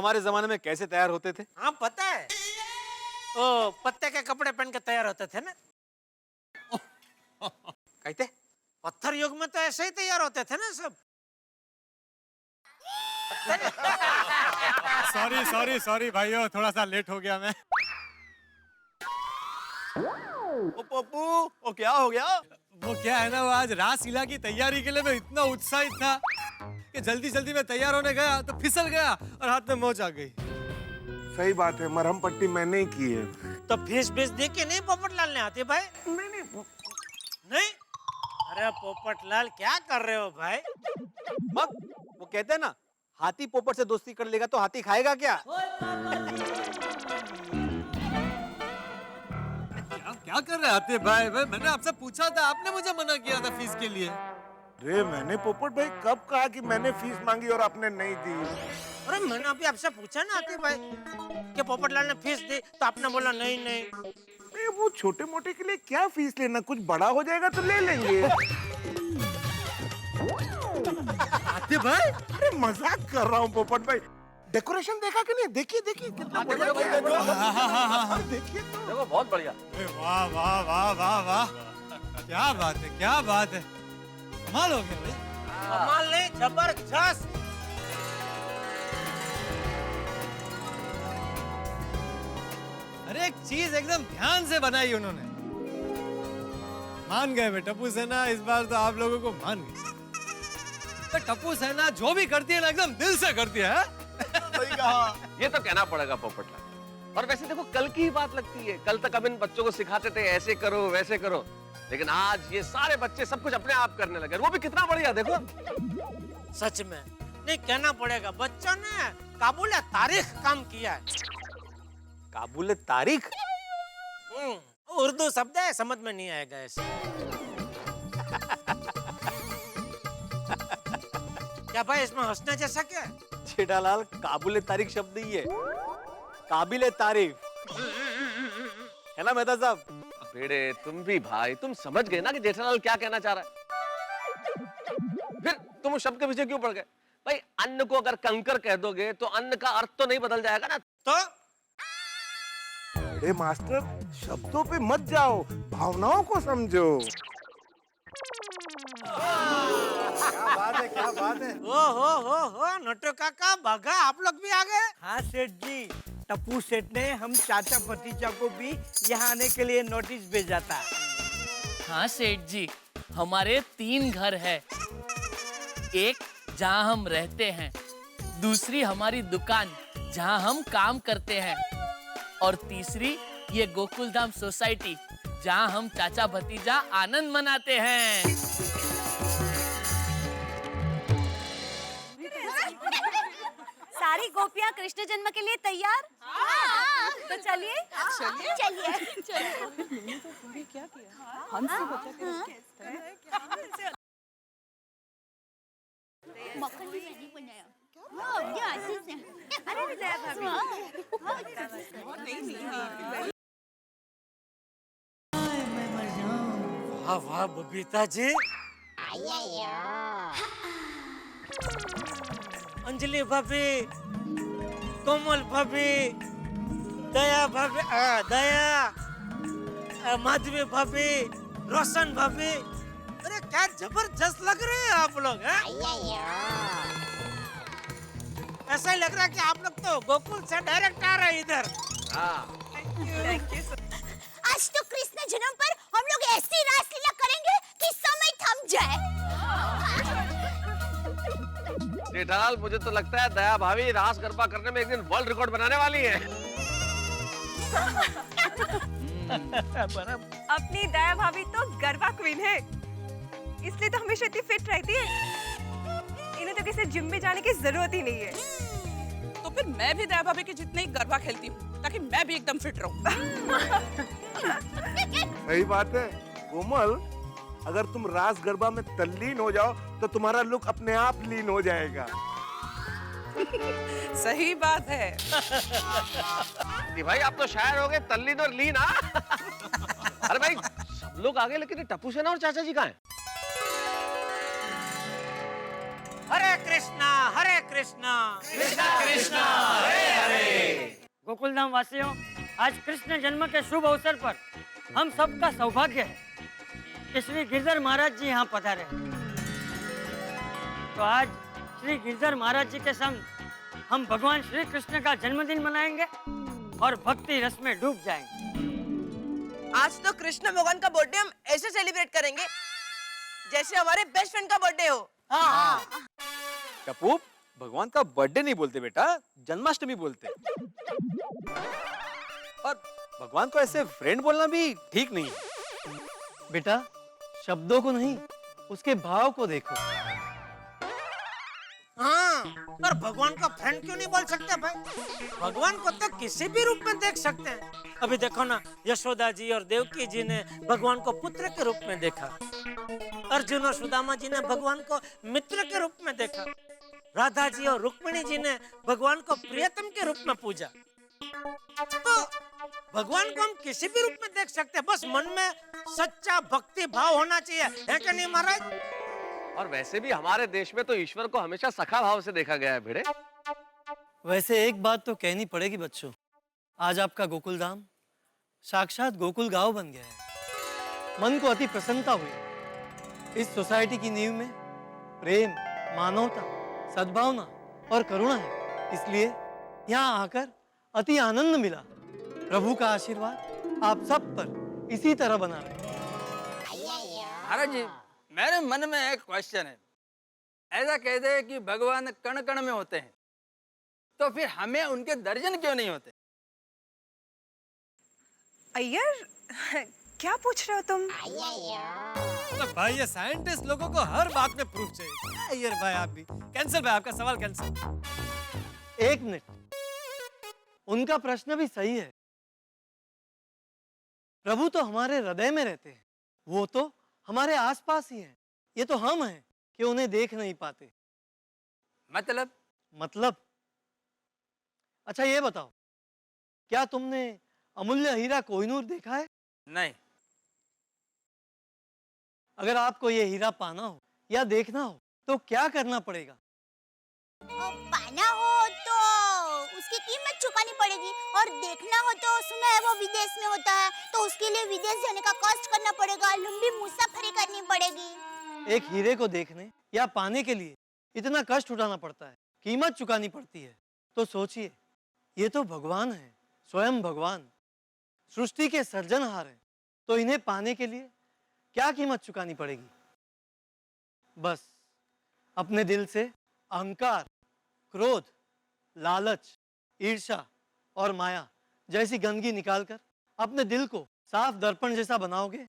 हमारे जमाने में कैसे तैयार होते थे? हाँ पता है, ओ पत्ते के कपड़े पहन के तैयार होते थे ना। कहते पत्थर युग में तो ऐसे ही तैयार होते थे ना सब। सॉरी सॉरी सॉरी भाइयों, थोड़ा सा लेट हो गया मैं। ओ पप्पू, ओ क्या हो गया? वो क्या है ना, वो आज रासलीला की तैयारी के लिए मैं इतना उत्साहित था कि जल्दी जल्दी में तैयार होने गया तो फिसल गया और हाथ में मोच आ गई। सही बात है, मरहम पट्टी मैंने ही की है। तो फीस बीस दे के नहीं पोपटलाल ने आते भाई? नहीं। अरे पोपटलाल क्या कर रहे हो भाई? मग वो कहते हैं ना, हाथी पोपट से दोस्ती कर लेगा तो हाथी खाएगा क्या? क्या कर रहे आते भाई? मैंने आपसे पूछा था, आपने मुझे मना किया था फीस के लिए। अरे मैंने पोपट भाई कब कहा कि मैंने फीस मांगी और आपने नहीं दी? अरे मैंने अभी आपसे पूछा ना आते भाई कि पोपटलाल ने फीस दी, तो आपने बोला नहीं नहीं। अरे वो छोटे मोटे के लिए क्या फीस लेना, कुछ बड़ा हो जाएगा तो ले लेंगे। आते भाई, अरे मजाक कर रहा हूँ पोपट भाई। डेकोरेशन देखा कि नहीं? देखिए देखिए कितना बढ़िया किया है। देखिए तो देखो बहुत बढ़िया। वाह वाह वाह वाह वाह, क्या बात है, क्या बात है, कमाल हो गया भाई। कमाल नहीं, जबरदस्त। अरे एक चीज एकदम ध्यान से बनाई उन्होंने। मान गए बेटा टप्पू सेना, इस बार तो आप लोगों को मान गए। तो टप्पू सेना जो भी करती है ना एकदम दिल से करती है। सही कहा। ये तो कहना पड़ेगा पोपटलाल। और वैसे देखो कल की ही बात लगती है, कल तक हम इन बच्चों को सिखाते थे ऐसे करो वैसे करो, लेकिन आज ये सारे बच्चे सब कुछ अपने आप करने लगे, वो भी कितना बढ़िया। देखो सच में नहीं कहना पड़ेगा, बच्चों ने काबुल तारीख काम किया है। काबुल तारीख? उर्दू शब्द है, समझ में नहीं आएगा ऐसे। क्या भाई इसमें हंसने जैसा क्या है? जेठालाल, काबुल तारीख शब्द ही है, काबिल तारीफ है ना मेहता साहब? बेड़े तुम भी भाई, तुम समझ गए ना कि जेठालाल क्या कहना चाह रहा है। फिर तुम उस शब्द के पीछे क्यों पड़ गए? भाई अन्न को अगर कंकर कह दोगे तो अन्न का अर्थ तो नहीं बदल जाएगा ना। तो अरे मास्टर, शब्दों पे मत जाओ, भावनाओं को समझो। क्या बात है, क्या बात है। हो नटो काका, भागा आप लोग भी आ गए। हाँ सेठ जी, टप्पू सेठ ने हम चाचा भतीजा को भी यहाँ आने के लिए नोटिस भेजा था। हाँ सेठ जी, हमारे 3 घर है। एक जहाँ हम रहते हैं, दूसरी हमारी दुकान जहाँ हम काम करते हैं, और तीसरी ये गोकुलधाम सोसाइटी जहाँ हम चाचा भतीजा आनंद मनाते हैं। सारी गोपियाँ कृष्ण जन्म के लिए तैयार? हाँ। तो चलिए चलिए चलिए। क्या किया? हमसे मक्खन भी नहीं बनाया। अरे दया भाभी। वाह वाह बबीता जी, अंजलि भाभी, कोमल भाभी, दया भाभी, दया, माधवी भाभी, रोशन भाभी। अरे क्या जबरदस्त लग रहे हैं आप लोग। ऐसा ही लग रहा है कि आप लोग तो गोकुल से डायरेक्ट आ रहे हैं इधर। आज तो कृष्ण जन्म पर हम लोग ऐसी रासलीला करेंगे कि समय थम जाए। जेठालाल, मुझे तो लगता है दया भाभी रास गरबा करने में एक दिन वर्ल्ड रिकॉर्ड बनाने वाली है। अपनी दया भाभी तो गरबा क्वीन है, इसलिए तो हमेशा इतनी फिट रहती है। इन्हें तो किसी जिम में जाने की जरूरत ही नहीं है। तो फिर मैं भी दया भाभी के जितने ही गरबा खेलती हूँ, ताकि मैं भी एकदम फिट रहूं। सही बात है कोमल, अगर तुम रास गरबा में तल्लीन हो जाओ तो तुम्हारा लुक अपने आप लीन हो जाएगा। सही बात है। भाई आप तो शायर हो गए, तल्लीन और लीन। अरे भाई सब लोग आ गए, लेकिन टप्पू सेना और चाचा जी कहाँ हैं? हरे कृष्णा हरे कृष्णा कृष्णा कृष्णा गोकुल धाम वासियों, आज कृष्ण जन्म के शुभ अवसर पर हम सबका सौभाग्य है कि श्री गिरधर महाराज जी यहाँ पधारे हैं। तो आज श्री गिरधर महाराज जी के संग हम भगवान श्री कृष्ण का जन्मदिन मनाएंगे और भक्ति रस में डूब जाएंगे। आज तो कृष्ण भगवान का बर्थडे हम ऐसे सेलिब्रेट करेंगे जैसे हमारे बेस्ट फ्रेंड का बर्थडे हो। टप्पू, भगवान का बर्थडे नहीं बोलते बेटा, जन्माष्टमी बोलते। और भगवान को ऐसे फ्रेंड बोलना भी ठीक नहीं है। बेटा, शब्दों को नहीं, उसके भाव को देखो। हाँ, पर भगवान का फ्रेंड क्यों नहीं बोल सकते भाई? भगवान को तो किसी भी रूप में देख सकते हैं। अभी देखो ना, यशोदा जी और देवकी जी ने भगवान को पुत्र के रूप में देखा। अर्जुन और सुदामा जी ने भगवान को मित्र के रूप में देखा। राधा जी और रुक्मिणी जी ने भगवान को प्रियतम के रूप में पूजा। तो भगवान को हम किसी भी रूप में देख सकते हैं, बस मन में सच्चा भक्ति भाव होना चाहिए, है कि नहीं महाराज? और वैसे भी हमारे देश में तो ईश्वर को हमेशा सखा भाव से देखा गया है भिड़े। वैसे एक बात तो कहनी पड़ेगी बच्चों, आज आपका गोकुल धाम साक्षात गोकुल गांव बन गया है। मन को अति प्रसन्नता हुई। इस सोसाइटी की नींव में प्रेम, मानवता, सद्भावना और करुणा है, इसलिए यहाँ आकर अति आनंद मिला। प्रभु का आशीर्वाद आप सब पर इसी तरह बना रहे। महाराज जी, मेरे मन में एक क्वेश्चन है। ऐसा कहते हैं कि भगवान कण कण में होते हैं, तो फिर हमें उनके दर्शन क्यों नहीं होते? अय्यर, क्या पूछ रहे हो तुम? तो भाई, ये साइंटिस्ट लोगों को हर बात में प्रूफ चाहिए। अय्यर भाई, आप भी कैंसिल भाई, आपका सवाल कैंसिल। एक मिनट, उनका प्रश्न भी सही है। प्रभु तो हमारे हृदय में रहते हैं, वो तो हमारे आसपास ही हैं। ये तो हम हैं कि उन्हें देख नहीं पाते। मतलब अच्छा, ये बताओ, क्या तुमने अमूल्य हीरा कोहिनूर देखा है? नहीं। अगर आपको ये हीरा पाना हो या देखना हो तो क्या करना पड़ेगा? पाना हो तो उसकी कीमत चुकानी पड़ेगी, और देखना हो तो सुना है वो विदेश में होता है, तो उसके लिए विदेश जाने का कष्ट करना पड़ेगा, लंबी मुसाफरी करनी पड़ेगी। एक हीरे को देखने या पाने के लिए इतना कष्ट उठाना पड़ता है, कीमत चुकानी पड़ती है। तो सोचिए, ये तो भगवान है, स्वयं भगवान, सृष्टि के सर्जनहार हैं, तो इन्हें पाने के लिए क्या कीमत चुकानी पड़ेगी? बस अपने दिल से अहंकार, क्रोध, लालच, ईर्ष्या और माया जैसी गंदगी निकालकर अपने दिल को साफ दर्पण जैसा बनाओगे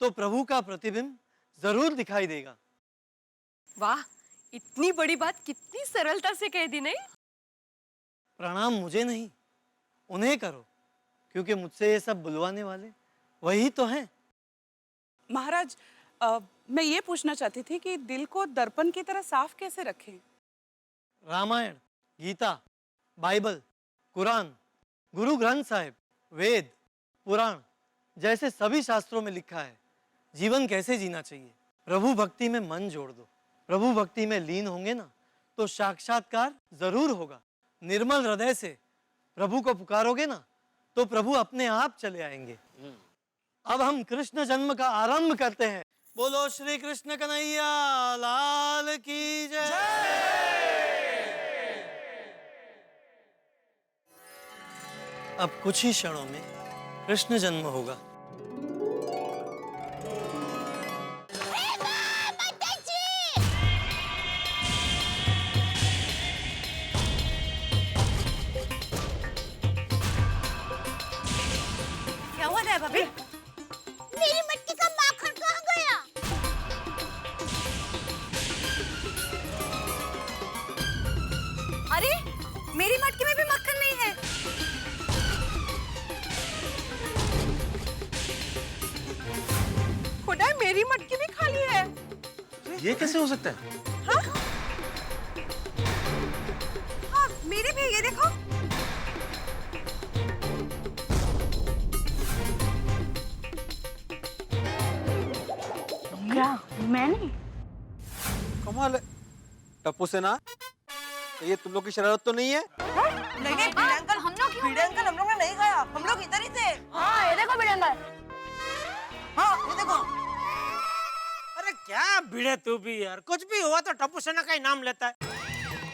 तो प्रभु का प्रतिबिंब जरूर दिखाई देगा। वाह, इतनी बड़ी बात कितनी सरलता से कह दी, नहीं? प्रणाम मुझे नहीं, उन्हें करो, क्योंकि मुझसे ये सब बुलवाने वाले वही तो हैं। महाराज, मैं ये पूछना चाहती थी कि दिल को दर्पण की तरह साफ कैसे रखें? रामायण, गीता, बाइबल, कुरान, गुरु ग्रंथ साहिब, वेद, पुराण जैसे सभी शास्त्रों में लिखा है जीवन कैसे जीना चाहिए। प्रभु भक्ति में मन जोड़ दो। प्रभु भक्ति में लीन होंगे ना तो साक्षात्कार जरूर होगा। निर्मल हृदय से प्रभु को पुकारोगे ना तो प्रभु अपने आप चले आएंगे। अब हम कृष्ण जन्म का आरंभ करते हैं। बोलो श्री कृष्ण कन्हैया लाल की जय। अब कुछ ही क्षणों में कृष्ण जन्म होगा। क्या हो रहा है भाभी? मेरी मटकी का माखन कहाँ गया? अरे, मेरी मटकी में भी मक्खन नहीं है। खुदा, मेरी मटकी भी खाली है। ये कैसे हो सकता है? हाँ, मेरी भी, ये देखो। क्या? मैंने? कमाल है। टप्पू सेना, तो ये तुम लोग की शरारत तो नहीं है? नहीं नहीं भिड़े अंकल हम लोग ने नहीं खाया, हम लोग इधर ही थे। हाँ ये देखो भिड़े अंकल, हाँ ये देखो। अरे क्या भिड़े तू भी यार, कुछ भी हुआ तो टप्पू सेना का ही नाम लेता है।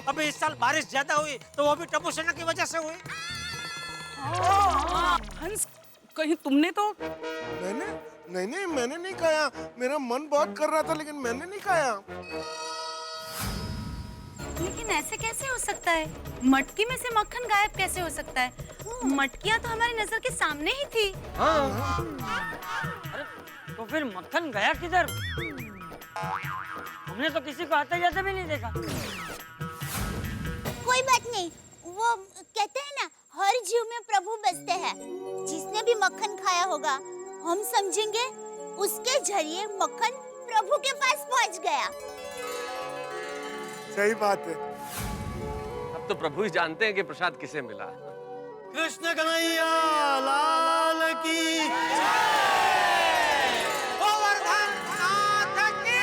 अभी इस साल बारिश ज्यादा हुई तो वो भी टप्पू सेना की वजह से हुई। हंस, कहीं तुमने तो मैंने नहीं खाया। मेरा मन बहुत कर रहा था लेकिन मैंने नहीं खाया। लेकिन ऐसे कैसे हो सकता है? मटकी में से मक्खन गायब कैसे हो सकता है? मटकियाँ तो हमारी नजर के सामने ही थी। अरे तो फिर मक्खन गया किधर? हमने तो किसी को आते जाते भी नहीं देखा। कोई बात नहीं, वो कहते हैं ना, हर जीव में प्रभु बसते हैं। जिसने भी मक्खन खाया होगा, हम समझेंगे उसके जरिए मक्खन प्रभु के पास पहुंच गया। सही बात है। अब तो प्रभु ही जानते हैं कि प्रसाद किसे मिला। कृष्ण कन्हैया लाल की गोवर्धन नाथ की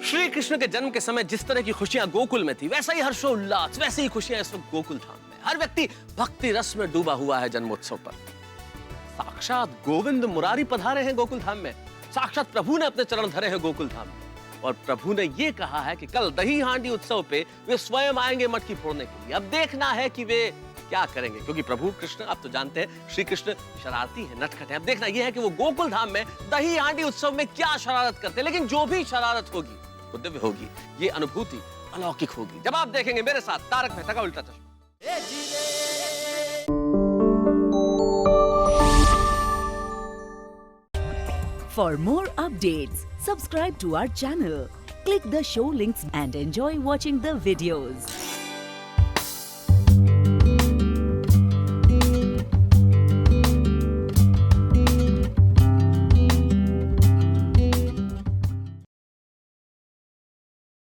श्री कृष्ण के जन्म के समय जिस तरह की खुशियां गोकुल में थी, वैसा ही हर्षोल्लास, वैसे ही खुशियां इस वक्त गोकुल धाम में। हर व्यक्ति भक्ति रस में डूबा हुआ है जन्मोत्सव पर। साक्षात गोविंद मुरारी पधारे हैं गोकुल धाम में। साक्षात प्रभु ने अपने चरण धरे हैं गोकुल धाम में। और प्रभु ने ये कहा है कि कल दही हांडी उत्सव पे वे स्वयं आएंगे मटकी फोड़ने के लिए। अब देखना है कि वे क्या करेंगे, क्योंकि प्रभु कृष्ण, आप तो जानते हैं श्री कृष्ण शरारती है, नटखट है। अब देखना यह है कि वो गोकुल धाम में दही हांडी उत्सव में क्या शरारत करते हैं। लेकिन जो भी शरारत होगी वो दिव्य होगी, ये अनुभूति अलौकिक होगी। जब आप देखेंगे मेरे साथ तारक मेहता का उल्टा चश्मा। For more updates, subscribe to our channel, click the show links and enjoy watching the videos.